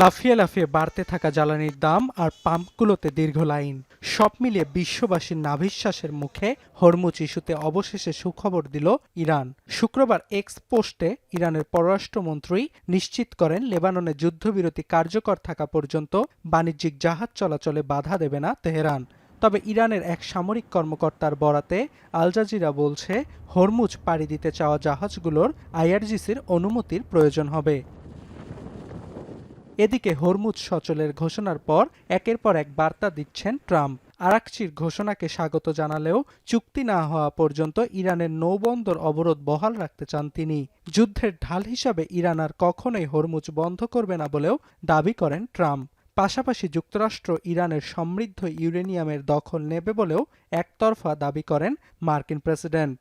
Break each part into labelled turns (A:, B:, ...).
A: লাফিয়ে লাফিয়ে বাড়তে থাকা জ্বালানির দাম আর পাম্পগুলোতে দীর্ঘ লাইন, সব মিলিয়ে বিশ্ববাসীর নাভিশ্বাসের মুখে হরমুজ ইস্যুতে অবশেষে সুখবর দিল ইরান। শুক্রবার এক্স পোস্টে ইরানের পররাষ্ট্রমন্ত্রী নিশ্চিত করেন লেবাননে যুদ্ধবিরতি কার্যকর থাকা পর্যন্ত বাণিজ্যিক জাহাজ চলাচলে বাধা দেবে না তেহরান। তবে ইরানের এক সামরিক কর্মকর্তার বরাতে আল জাজিরা বলছে, হরমুজ পাড়ি দিতে চাওয়া জাহাজগুলোর আইআরজিসির অনুমতির প্রয়োজন হবে। এদিকে হরমুজ সচলের ঘোষণার পর একের পর এক বার্তা দিচ্ছেন ট্রাম্প। আরাকচির ঘোষণাকে স্বাগত জানালেও চুক্তি না হওয়া পর্যন্ত ইরানের নৌবন্দর অবরোধ বহাল রাখতে চান তিনি। যুদ্ধের ঢাল হিসাবে ইরান আর কখনোই হরমুজ বন্ধ করবে না বলেও দাবি করেন ট্রাম্প। পাশাপাশি যুক্তরাষ্ট্র ইরানের সমৃদ্ধ ইউরেনিয়ামের দখল নেবে বলেও একতরফা দাবি করেন মার্কিন প্রেসিডেন্ট।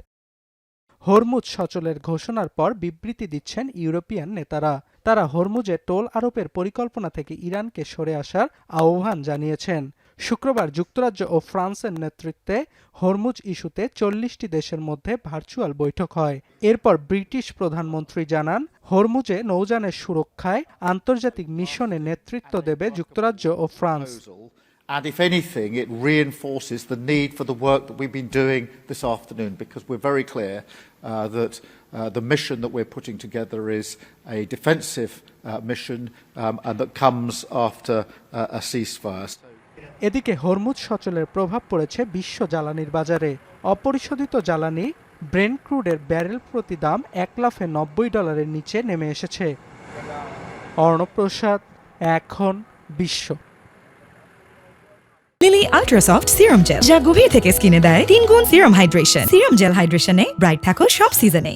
A: হরমুজ সচলের ঘোষণার পর বিবৃতি দিচ্ছেন ইউরোপিয়ান নেতারা। তারা হরমুজে টোল আরোপের পরিকল্পনা থেকে ইরানকে সরে আসার আহ্বান জানিয়েছেন। শুক্রবার যুক্তরাজ্য ও ফ্রান্সের নেতৃত্বে হরমুজ ইস্যুতে 40টি দেশের মধ্যে ভার্চুয়াল বৈঠক হয়। এরপর ব্রিটিশ প্রধানমন্ত্রী জানান, হরমুজে নৌযানের সুরক্ষায় আন্তর্জাতিক মিশনে নেতৃত্ব দেবে যুক্তরাজ্য ও France.
B: And if anything, it reinforces the need for the work that we've been doing this afternoon, because we're very clear that the mission that we're putting together is a defensive mission and that comes after a ceasefire.
A: এদিকে Hormuz সচলের প্রভাব পড়েছে বিশ্ব জ্বালানির বাজারে। অপরিশোধিত জ্বালানি ব্রেন্ট ক্রুডের barrel প্রতি দাম $1,90 নিচে নেমে এসেছে। অর্ণব প্রসাদ, এখন বিশ্ব।
C: Lily ultra soft serum gel, যা গভীর থেকে স্কিনে দেয় 3 গুণ সিরাম হাইড্রেশন। সিরাম জেল হাইড্রেশনে ব্রাইট থাকো সব সিজনে।